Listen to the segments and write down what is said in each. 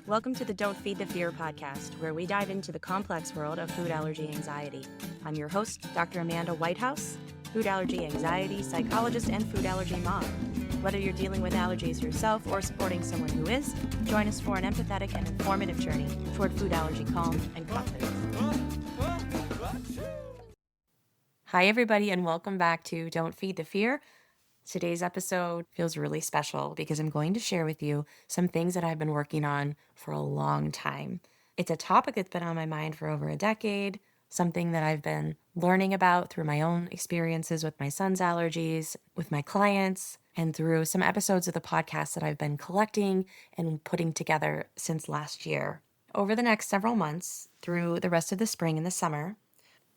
Welcome to the Don't Feed the Fear podcast, where we dive into the complex world of food allergy anxiety. I'm your host, Dr. Amanda Whitehouse, food allergy anxiety psychologist and food allergy mom. Whether you're dealing with allergies yourself or supporting someone who is, join us for an empathetic and informative journey toward food allergy calm and confidence. Hi, everybody, and welcome back to Don't Feed the Fear. Today's episode feels really special because I'm going to share with you some things that I've been working on for a long time. It's a topic that's been on my mind for over a decade, something that I've been learning about through my own experiences with my son's allergies, with my clients, and through some episodes of the podcast that I've been collecting and putting together since last year. Over the next several months, through the rest of the spring and the summer,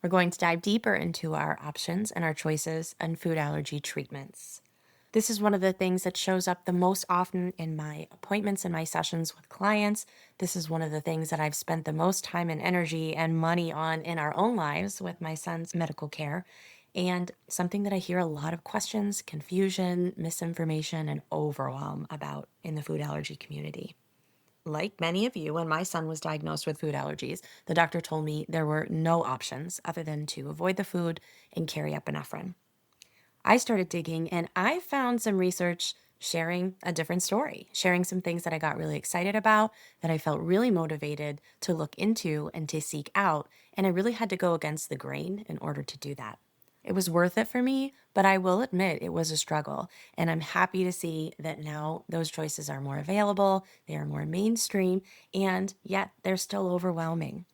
we're going to dive deeper into our options and our choices and food allergy treatments. This is one of the things that shows up the most often in my appointments and my sessions with clients. This is one of the things that I've spent the most time and energy and money on in our own lives with my son's medical care, and something that I hear a lot of questions, confusion, misinformation, and overwhelm about in the food allergy community. Like many of you, when my son was diagnosed with food allergies, the doctor told me there were no options other than to avoid the food and carry epinephrine. I started digging and I found some research sharing a different story, sharing some things that I got really excited about, that I felt really motivated to look into and to seek out. And I really had to go against the grain in order to do that. It was worth it for me, but I will admit it was a struggle. And I'm happy to see that now those choices are more available, they are more mainstream, and yet they're still overwhelming,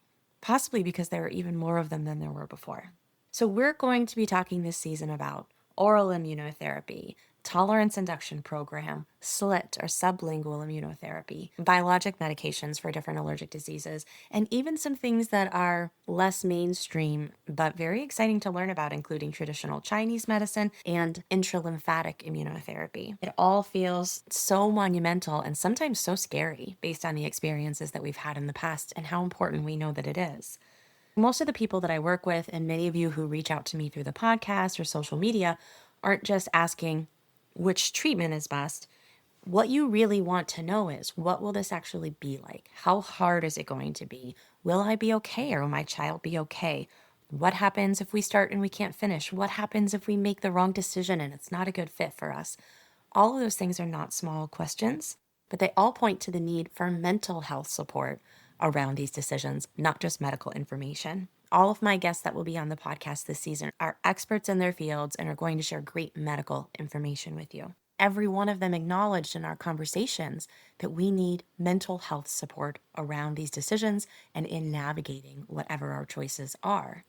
possibly because there are even more of them than there were before. So we're going to be talking this season about oral immunotherapy, tolerance induction program, SLIT or sublingual immunotherapy, biologic medications for different allergic diseases, and even some things that are less mainstream but very exciting to learn about, including traditional Chinese medicine and intralymphatic immunotherapy. It all feels so monumental and sometimes so scary based on the experiences that we've had in the past and how important we know that it is. Most of the people that I work with, and many of you who reach out to me through the podcast or social media, aren't just asking which treatment is best. What you really want to know is, what will this actually be like? How hard is it going to be? Will I be okay, or will my child be okay? What happens if we start and we can't finish? What happens if we make the wrong decision and it's not a good fit for us? All of those things are not small questions, but they all point to the need for mental health support around these decisions, not just medical information. All of my guests that will be on the podcast this season are experts in their fields and are going to share great medical information with you. Every one of them acknowledged in our conversations that we need mental health support around these decisions and in navigating whatever our choices are.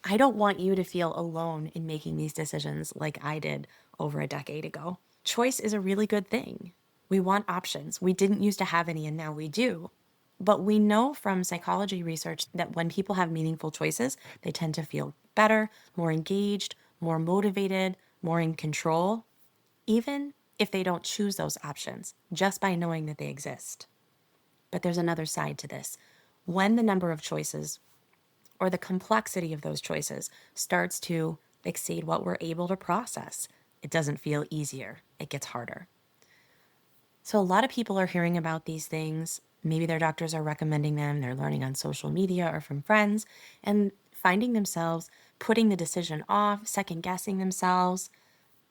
I don't want you to feel alone in making these decisions like I did over a decade ago. Choice is a really good thing. We want options. We didn't used to have any, and now we do. But we know from psychology research that when people have meaningful choices, they tend to feel better, more engaged, more motivated, more in control, even if they don't choose those options, just by knowing that they exist. But there's another side to this. When the number of choices or the complexity of those choices starts to exceed what we're able to process, it doesn't feel easier. It gets harder. So a lot of people are hearing about these things. Maybe their doctors are recommending them. They're learning on social media or from friends and finding themselves putting the decision off, second guessing themselves,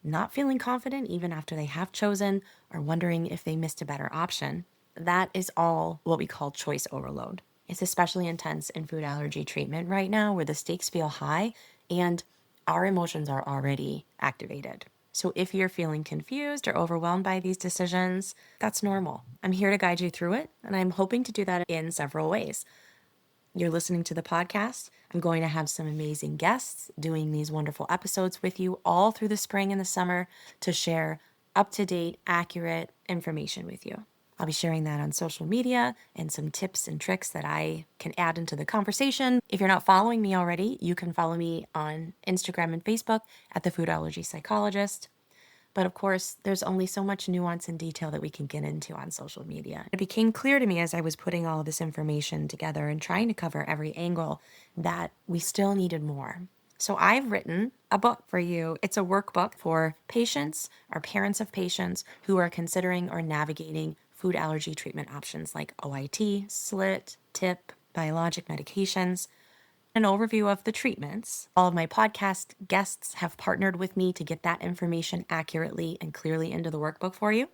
not feeling confident even after they have chosen, or wondering if they missed a better option. That is all what we call choice overload. It's especially intense in food allergy treatment right now, where the stakes feel high and our emotions are already activated. So if you're feeling confused or overwhelmed by these decisions, that's normal. I'm here to guide you through it, and I'm hoping to do that in several ways. You're listening to the podcast. I'm going to have some amazing guests doing these wonderful episodes with you all through the spring and the summer to share up-to-date, accurate information with you. I'll be sharing that on social media and some tips and tricks that I can add into the conversation. If you're not following me already, you can follow me on Instagram and Facebook at The Food Allergy Psychologist. But of course, there's only so much nuance and detail that we can get into on social media. It became clear to me as I was putting all of this information together and trying to cover every angle that we still needed more. So I've written a book for you. It's a workbook for patients or parents of patients who are considering or navigating food allergy treatment options like OIT, SLIT, TIP, biologic medications, an overview of the treatments. All of my podcast guests have partnered with me to get that information accurately and clearly into the workbook for you.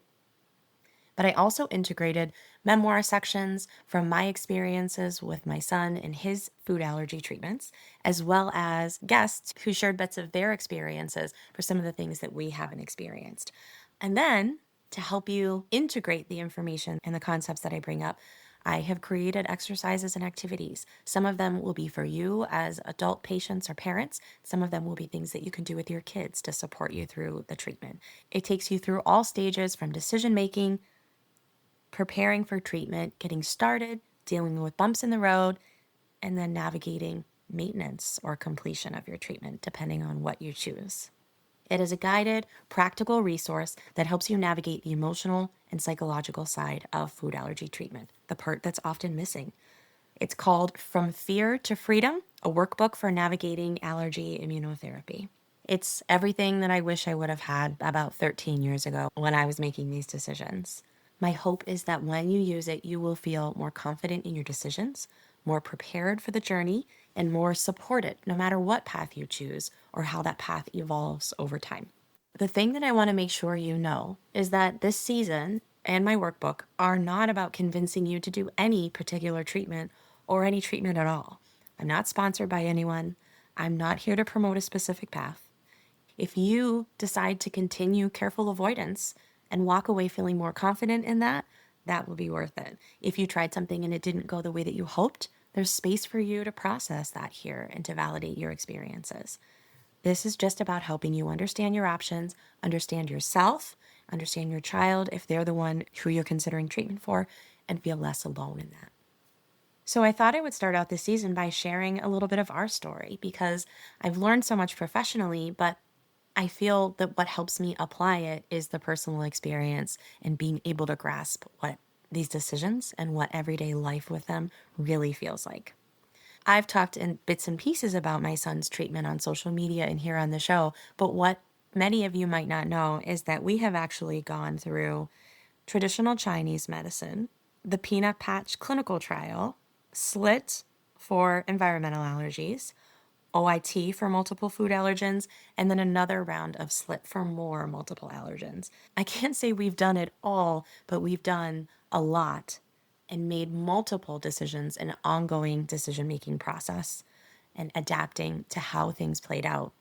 But I also integrated memoir sections from my experiences with my son and his food allergy treatments, as well as guests who shared bits of their experiences for some of the things that we haven't experienced. And then to help you integrate the information and the concepts that I bring up, I have created exercises and activities. Some of them will be for you as adult patients or parents. Some of them will be things that you can do with your kids to support you through the treatment. It takes you through all stages from decision making, preparing for treatment, getting started, dealing with bumps in the road, and then navigating maintenance or completion of your treatment, depending on what you choose. It is a guided, practical resource that helps you navigate the emotional and psychological side of food allergy treatment, the part that's often missing. It's called From Fear to Freedom, a workbook for navigating allergy immunotherapy. It's everything that I wish I would have had about 13 years ago when I was making these decisions. My hope is that when you use it, you will feel more confident in your decisions, more prepared for the journey, and more supported no matter what path you choose or how that path evolves over time. The thing that I want to make sure you know is that this season and my workbook are not about convincing you to do any particular treatment or any treatment at all. I'm not sponsored by anyone. I'm not here to promote a specific path. If you decide to continue careful avoidance and walk away feeling more confident in that, that will be worth it. If you tried something and it didn't go the way that you hoped, there's space for you to process that here and to validate your experiences. This is just about helping you understand your options, understand yourself, understand your child if they're the one who you're considering treatment for, and feel less alone in that. So I thought I would start out this season by sharing a little bit of our story because I've learned so much professionally, but I feel that what helps me apply it is the personal experience and being able to grasp what these decisions and what everyday life with them really feels like. I've talked in bits and pieces about my son's treatment on social media and here on the show, but what many of you might not know is that we have actually gone through traditional Chinese medicine, the peanut patch clinical trial, SLIT for environmental allergies, OIT for multiple food allergens, and then another round of SLIT for more multiple allergens. I can't say we've done it all, but we've done a lot and made multiple decisions in an ongoing decision-making process and adapting to how things played out.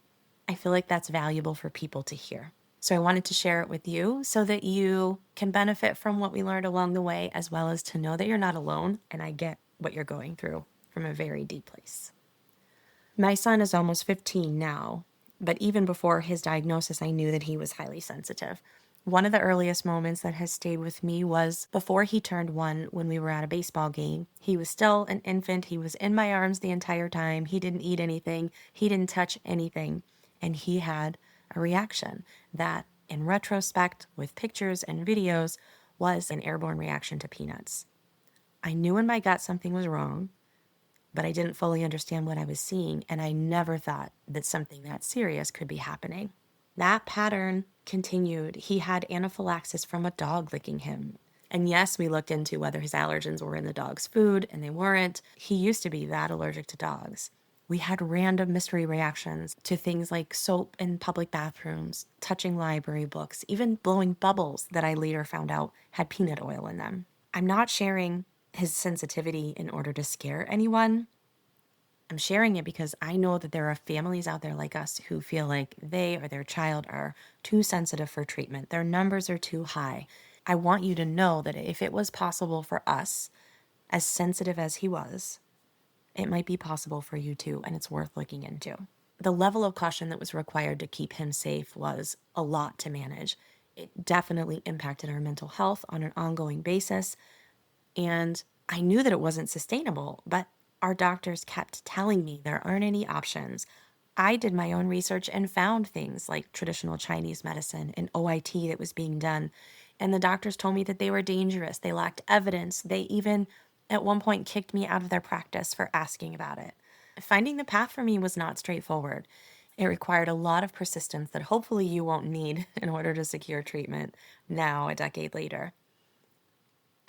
I feel like that's valuable for people to hear. So I wanted to share it with you so that you can benefit from what we learned along the way, as well as to know that you're not alone and I get what you're going through from a very deep place. My son is almost 15 now, but even before his diagnosis, I knew that he was highly sensitive. One of the earliest moments that has stayed with me was before he turned 1 when we were at a baseball game. He was still an infant. He was in my arms the entire time. He didn't eat anything. He didn't touch anything. And he had a reaction that, in retrospect, with pictures and videos, was an airborne reaction to peanuts. I knew in my gut something was wrong, but I didn't fully understand what I was seeing, and I never thought that something that serious could be happening. That pattern continued. He had anaphylaxis from a dog licking him. And yes, we looked into whether his allergens were in the dog's food, and they weren't. He used to be that allergic to dogs. We had random mystery reactions to things like soap in public bathrooms, touching library books, even blowing bubbles that I later found out had peanut oil in them. I'm not sharing his sensitivity in order to scare anyone. I'm sharing it because I know that there are families out there like us who feel like they or their child are too sensitive for treatment. Their numbers are too high. I want you to know that if it was possible for us, as sensitive as he was, it might be possible for you too, and it's worth looking into. The level of caution that was required to keep him safe was a lot to manage. It definitely impacted our mental health on an ongoing basis. And I knew that it wasn't sustainable, but our doctors kept telling me there aren't any options. I did my own research and found things like traditional Chinese medicine and OIT that was being done. And the doctors told me that they were dangerous. They lacked evidence. They even at one point kicked me out of their practice for asking about it. Finding the path for me was not straightforward. It required a lot of persistence that hopefully you won't need in order to secure treatment now, a decade later.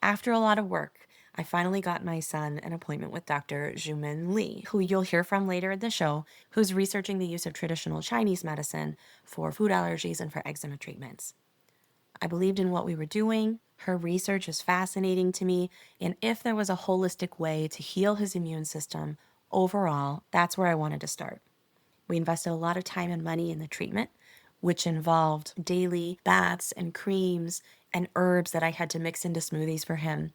After a lot of work, I finally got my son an appointment with Dr. Zhumin Li, who you'll hear from later in the show, who's researching the use of traditional Chinese medicine for food allergies and for eczema treatments. I believed in what we were doing. Her research is fascinating to me. And if there was a holistic way to heal his immune system overall, that's where I wanted to start. We invested a lot of time and money in the treatment, which involved daily baths and creams and herbs that I had to mix into smoothies for him.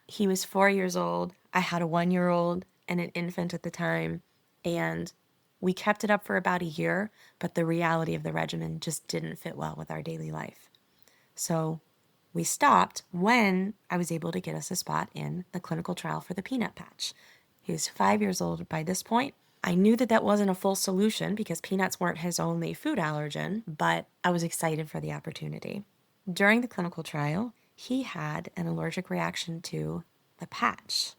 He was 4 years old. I had a 1 year old and an infant at the time. And we kept it up for about a year, but the reality of the regimen just didn't fit well with our daily life. So we stopped when I was able to get us a spot in the clinical trial for the peanut patch. He was 5 years old by this point. I knew that that wasn't a full solution because peanuts weren't his only food allergen, but I was excited for the opportunity. During the clinical trial, he had an allergic reaction to the patch.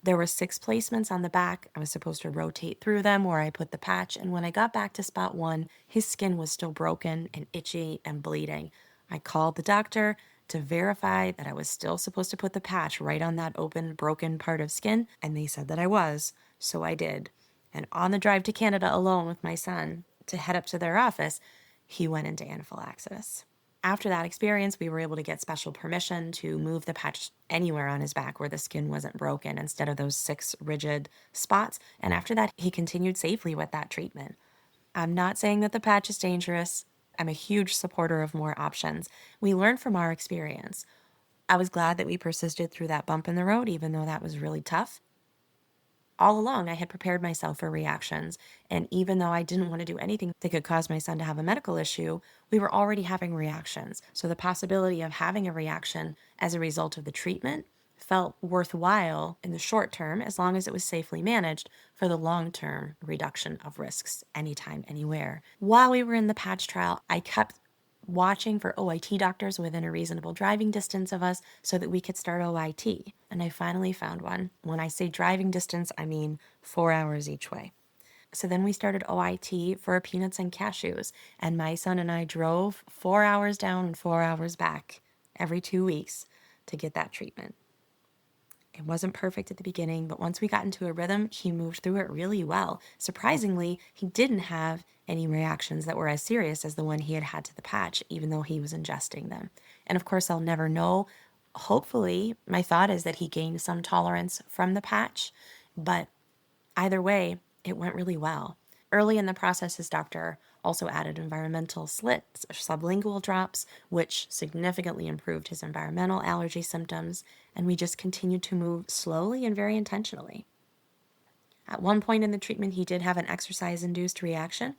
There were 6 placements on the back. I was supposed to rotate through them where I put the patch, and when I got back to spot 1, his skin was still broken and itchy and bleeding. I called the doctor to verify that I was still supposed to put the patch right on that open, broken part of skin, and they said that I was, so I did. And on the drive to Canada alone with my son to head up to their office, he went into anaphylaxis. After that experience, we were able to get special permission to move the patch anywhere on his back where the skin wasn't broken instead of those 6 rigid spots. And after that, he continued safely with that treatment. I'm not saying that the patch is dangerous. I'm a huge supporter of more options. We learn from our experience. I was glad that we persisted through that bump in the road, even though that was really tough. All along, I had prepared myself for reactions, and even though I didn't want to do anything that could cause my son to have a medical issue, we were already having reactions. So the possibility of having a reaction as a result of the treatment felt worthwhile in the short term, as long as it was safely managed, for the long-term reduction of risks anytime, anywhere. While we were in the patch trial, I kept watching for OIT doctors within a reasonable driving distance of us so that we could start OIT. And I finally found one. When I say driving distance, I mean 4 hours each way. So then we started OIT for peanuts and cashews. And my son and I drove 4 hours down and 4 hours back every 2 weeks to get that treatment. It wasn't perfect at the beginning, but once we got into a rhythm, he moved through it really well. Surprisingly, he didn't have any reactions that were as serious as the one he had had to the patch, even though he was ingesting them. And of course, I'll never know. Hopefully, my thought is that he gained some tolerance from the patch, but either way, it went really well. Early in the process, his doctor also added environmental slits, sublingual drops, which significantly improved his environmental allergy symptoms, and we just continued to move slowly and very intentionally. At one point in the treatment, he did have an exercise-induced reaction.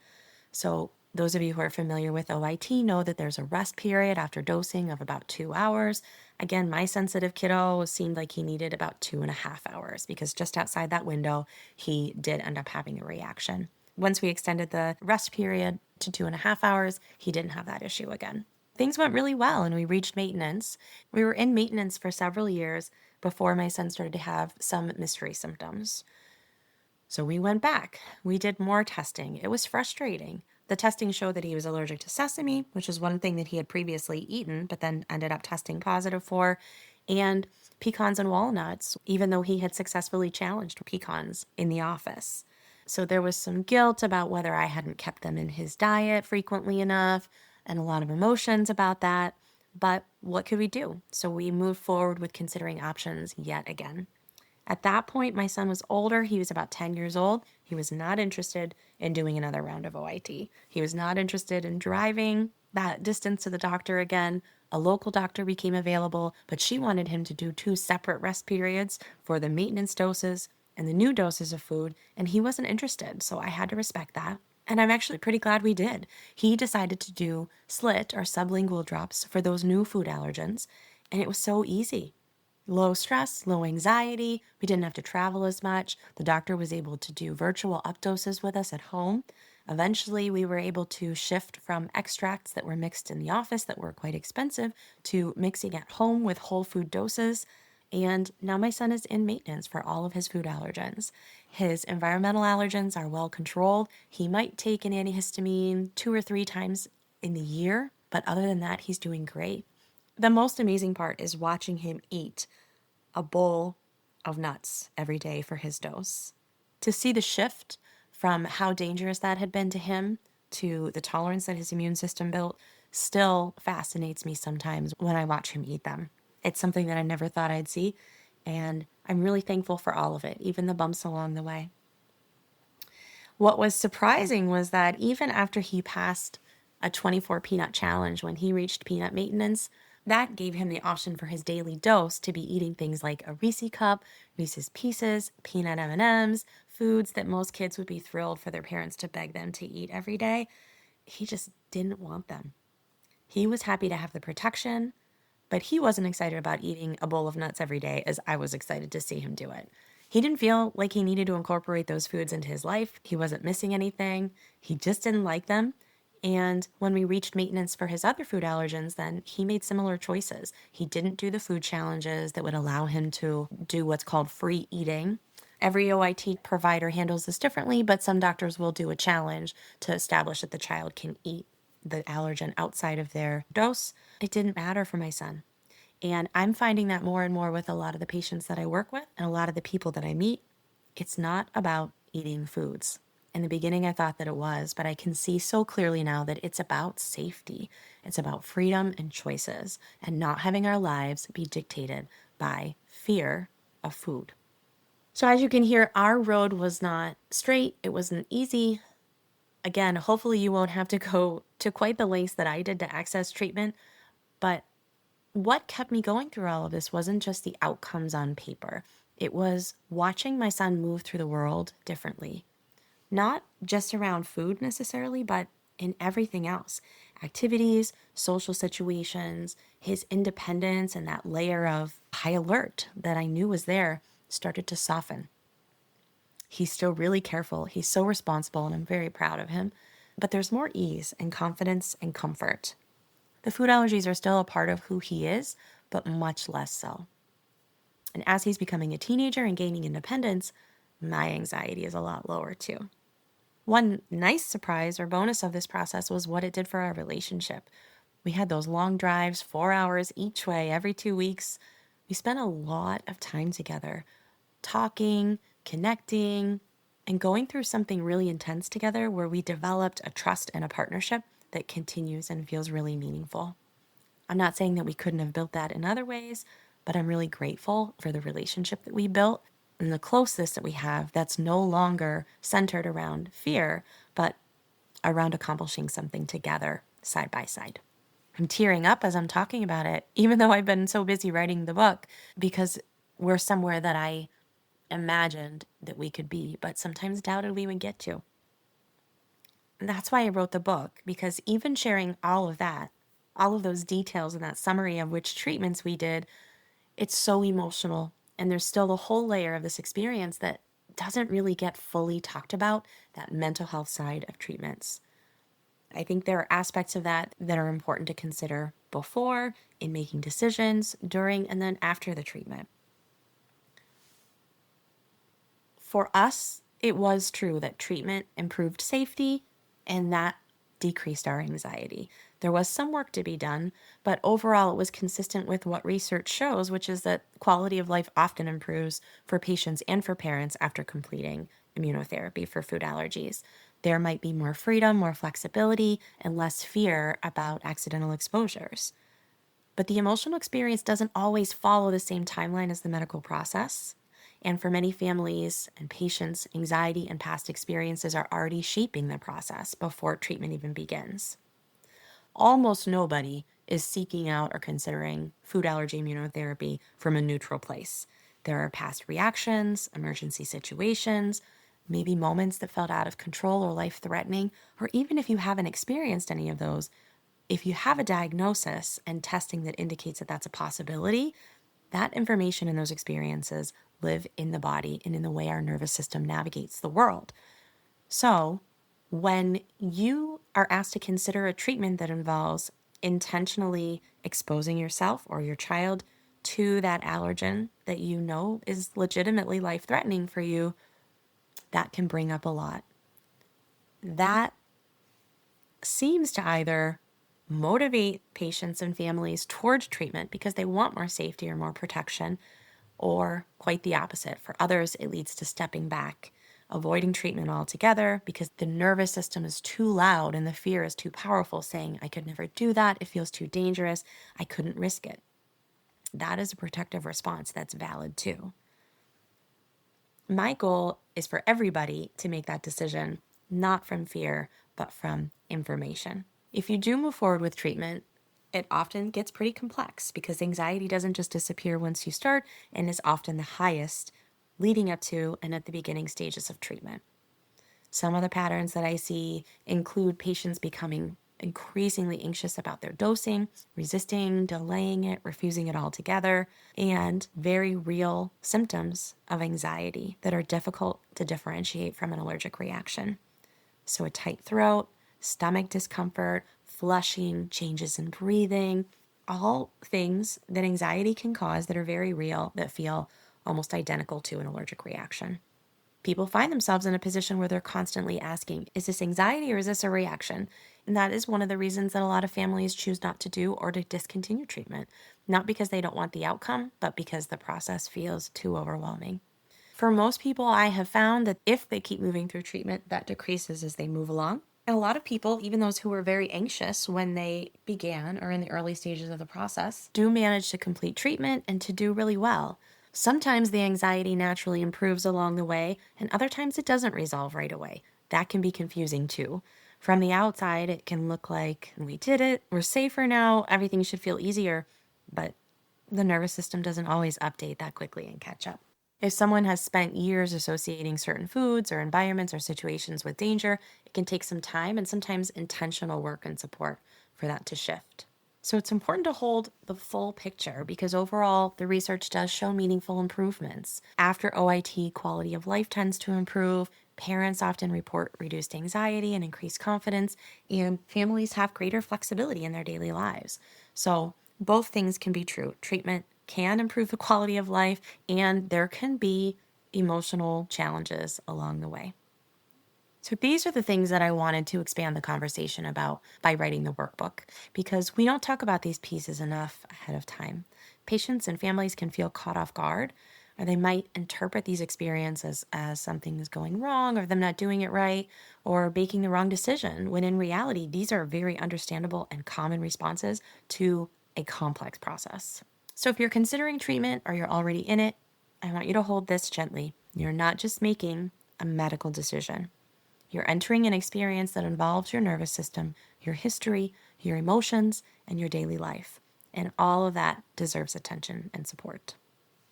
So those of you who are familiar with OIT know that there's a rest period after dosing of about 2 hours. Again, my sensitive kiddo seemed like he needed about 2.5 hours because just outside that window, he did end up having a reaction. Once we extended the rest period to 2.5 hours, he didn't have that issue again. Things went really well and we reached maintenance. We were in maintenance for several years before my son started to have some mystery symptoms. So we went back. We did more testing. It was frustrating. The testing showed that he was allergic to sesame, which is one thing that he had previously eaten, but then ended up testing positive for, and pecans and walnuts, even though he had successfully challenged pecans in the office. So there was some guilt about whether I hadn't kept them in his diet frequently enough, and a lot of emotions about that. But what could we do? So we moved forward with considering options yet again. At that point, my son was older. He was about 10 years old. He was not interested in doing another round of OIT. He was not interested in driving that distance to the doctor again. A local doctor became available, but she wanted him to do 2 separate rest periods for the maintenance doses and the new doses of food, and he wasn't interested, so I had to respect that. And I'm actually pretty glad we did. He decided to do slit or sublingual drops for those new food allergens, and it was so easy. Low stress, low anxiety. We didn't have to travel as much. The doctor was able to do virtual updoses with us at home. Eventually, we were able to shift from extracts that were mixed in the office that were quite expensive to mixing at home with whole food doses. And now my son is in maintenance for all of his food allergens. His environmental allergens are well controlled. He might take an antihistamine 2 or 3 times in the year, but other than that, he's doing great. The most amazing part is watching him eat. a bowl of nuts every day for his dose. To see the shift from how dangerous that had been to him to the tolerance that his immune system built still fascinates me sometimes when I watch him eat them. It's something that I never thought I'd see, and I'm really thankful for all of it, even the bumps along the way. What was surprising was that even after he passed a 24 peanut challenge, when he reached peanut maintenance, that gave him the option for his daily dose to be eating things like a Reese cup, Reese's Pieces, peanut M&Ms, foods that most kids would be thrilled for their parents to beg them to eat every day. He just didn't want them. He was happy to have the protection, but he wasn't excited about eating a bowl of nuts every day as I was excited to see him do it. He didn't feel like he needed to incorporate those foods into his life. He wasn't missing anything. He just didn't like them. And when we reached maintenance for his other food allergens, then he made similar choices. He didn't do the food challenges that would allow him to do what's called free eating. Every OIT provider handles this differently, but some doctors will do a challenge to establish that the child can eat the allergen outside of their dose. It didn't matter for my son. And I'm finding that more and more with a lot of the patients that I work with and a lot of the people that I meet. It's not about eating foods. In the beginning, I thought that it was, but I can see so clearly now that it's about safety. It's about freedom and choices and not having our lives be dictated by fear of food. So as you can hear, our road was not straight. It wasn't easy. Again, hopefully you won't have to go to quite the lengths that I did to access treatment, but what kept me going through all of this wasn't just the outcomes on paper. It was watching my son move through the world differently. Not just around food necessarily, but in everything else. Activities, social situations, his independence, and that layer of high alert that I knew was there started to soften. He's still really careful. He's so responsible, and I'm very proud of him. But there's more ease and confidence and comfort. The food allergies are still a part of who he is, but much less so. And as he's becoming a teenager and gaining independence, my anxiety is a lot lower too. One nice surprise or bonus of this process was what it did for our relationship. We had those long drives, 4 hours each way every 2 weeks. We spent a lot of time together, talking, connecting, and going through something really intense together where we developed a trust and a partnership that continues and feels really meaningful. I'm not saying that we couldn't have built that in other ways, but I'm really grateful for the relationship that we built and the closeness that we have that's no longer centered around fear, but around accomplishing something together, side by side. I'm tearing up as I'm talking about it, even though I've been so busy writing the book, because we're somewhere that I imagined that we could be, but sometimes doubted we would get to. And that's why I wrote the book, because even sharing all of that, all of those details and that summary of which treatments we did, it's so emotional. And there's still a whole layer of this experience that doesn't really get fully talked about, that mental health side of treatments. I think there are aspects of that that are important to consider before, in making decisions, during, and then after the treatment. For us, it was true that treatment improved safety and that decreased our anxiety. There was some work to be done, but overall it was consistent with what research shows, which is that quality of life often improves for patients and for parents after completing immunotherapy for food allergies. There might be more freedom, more flexibility, and less fear about accidental exposures. But the emotional experience doesn't always follow the same timeline as the medical process. And for many families and patients, anxiety and past experiences are already shaping the process before treatment even begins. Almost nobody is seeking out or considering food allergy immunotherapy from a neutral place. There are past reactions, emergency situations, maybe moments that felt out of control or life-threatening, or even if you haven't experienced any of those, if you have a diagnosis and testing that indicates that that's a possibility, that information and those experiences live in the body and in the way our nervous system navigates the world. So, when you are asked to consider a treatment that involves intentionally exposing yourself or your child to that allergen that you know is legitimately life-threatening for you, that can bring up a lot. That seems to either motivate patients and families towards treatment because they want more safety or more protection, or quite the opposite. For others, it leads to stepping back, avoiding treatment altogether because the nervous system is too loud and the fear is too powerful, saying, I could never do that. It feels too dangerous. I couldn't risk it. That is a protective response that's valid too. My goal is for everybody to make that decision, not from fear, but from information. If you do move forward with treatment, it often gets pretty complex because anxiety doesn't just disappear once you start and is often the highest leading up to and at the beginning stages of treatment. Some of the patterns that I see include patients becoming increasingly anxious about their dosing, resisting, delaying it, refusing it altogether, and very real symptoms of anxiety that are difficult to differentiate from an allergic reaction. So a tight throat, stomach discomfort, flushing, changes in breathing, all things that anxiety can cause that are very real, that feel almost identical to an allergic reaction. People find themselves in a position where they're constantly asking, is this anxiety or is this a reaction? And that is one of the reasons that a lot of families choose not to do or to discontinue treatment, not because they don't want the outcome, but because the process feels too overwhelming. For most people, I have found that if they keep moving through treatment, that decreases as they move along. And a lot of people, even those who were very anxious when they began or in the early stages of the process, do manage to complete treatment and to do really well. Sometimes the anxiety naturally improves along the way, and other times it doesn't resolve right away. That can be confusing too. From the outside, it can look like we did it, we're safer now, everything should feel easier, but the nervous system doesn't always update that quickly and catch up. If someone has spent years associating certain foods or environments or situations with danger, it can take some time and sometimes intentional work and support for that to shift. So it's important to hold the full picture because overall, the research does show meaningful improvements. After OIT, quality of life tends to improve. Parents often report reduced anxiety and increased confidence, and families have greater flexibility in their daily lives. So both things can be true. Treatment can improve the quality of life, and there can be emotional challenges along the way. So these are the things that I wanted to expand the conversation about by writing the workbook, because we don't talk about these pieces enough ahead of time. Patients and families can feel caught off guard, or they might interpret these experiences as something is going wrong, or them not doing it right, or making the wrong decision, when in reality, these are very understandable and common responses to a complex process. So if you're considering treatment or you're already in it, I want you to hold this gently. You're not just making a medical decision. You're entering an experience that involves your nervous system, your history, your emotions, and your daily life. And all of that deserves attention and support.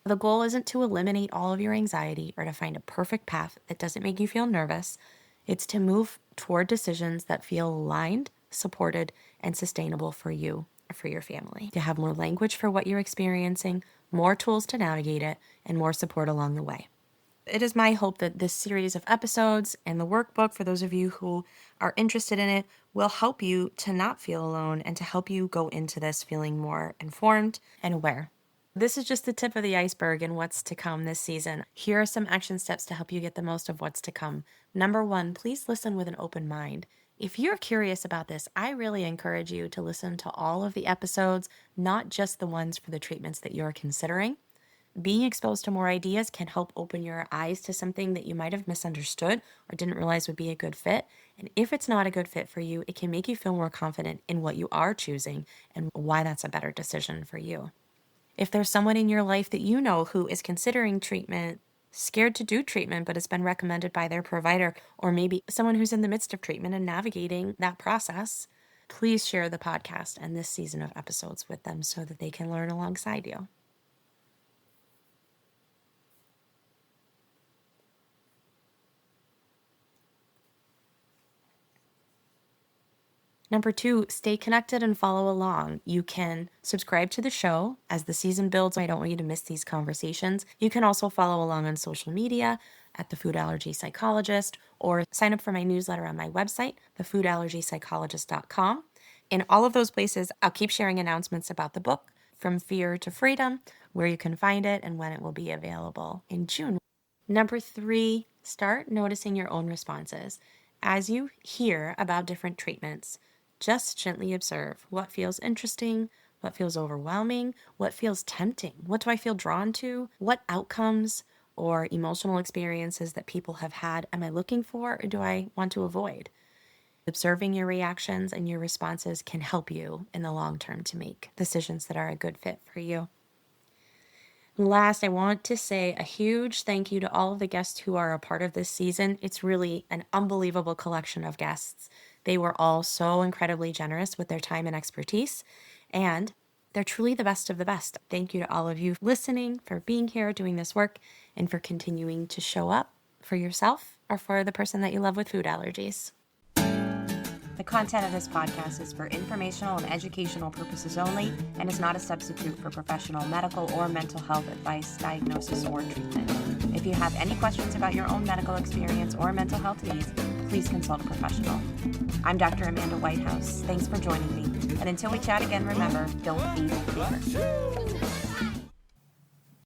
The goal isn't to eliminate all of your anxiety or to find a perfect path that doesn't make you feel nervous. It's to move toward decisions that feel aligned, supported, and sustainable for you or for your family. To have more language for what you're experiencing, more tools to navigate it, and more support along the way. It is my hope that this series of episodes and the workbook, for those of you who are interested in it, will help you to not feel alone and to help you go into this feeling more informed and aware. This is just the tip of the iceberg in what's to come this season. Here are some action steps to help you get the most of what's to come. Number one, please listen with an open mind. If you're curious about this, I really encourage you to listen to all of the episodes, not just the ones for the treatments that you're considering. Being exposed to more ideas can help open your eyes to something that you might have misunderstood or didn't realize would be a good fit. And if it's not a good fit for you, it can make you feel more confident in what you are choosing and why that's a better decision for you. If there's someone in your life that you know who is considering treatment, scared to do treatment, but it's been recommended by their provider, or maybe someone who's in the midst of treatment and navigating that process, please share the podcast and this season of episodes with them so that they can learn alongside you. Number two, stay connected and follow along. You can subscribe to the show as the season builds. I don't want you to miss these conversations. You can also follow along on social media at The Food Allergy Psychologist or sign up for my newsletter on my website, thefoodallergypsychologist.com. In all of those places, I'll keep sharing announcements about the book, From Fear to Freedom, where you can find it and when it will be available in June. Number three, start noticing your own responses. As you hear about different treatments, just gently observe what feels interesting, What feels overwhelming? What feels tempting? What do I feel drawn to? What outcomes or emotional experiences that people have had am I looking for or do I want to avoid? Observing your reactions and your responses can help you in the long term to make decisions that are a good fit for you. Last, I want to say a huge thank you to all of the guests who are a part of this season. It's really an unbelievable collection of guests. They were all so incredibly generous with their time and expertise, and they're truly the best of the best. Thank you to all of you listening, for being here, doing this work, and for continuing to show up for yourself or for the person that you love with food allergies. The content of this podcast is for informational and educational purposes only and is not a substitute for professional medical or mental health advice, diagnosis, or treatment. If you have any questions about your own medical experience or mental health needs, please consult a professional. I'm Dr. Amanda Whitehouse. Thanks for joining me. And until we chat again, remember, don't feed the fever.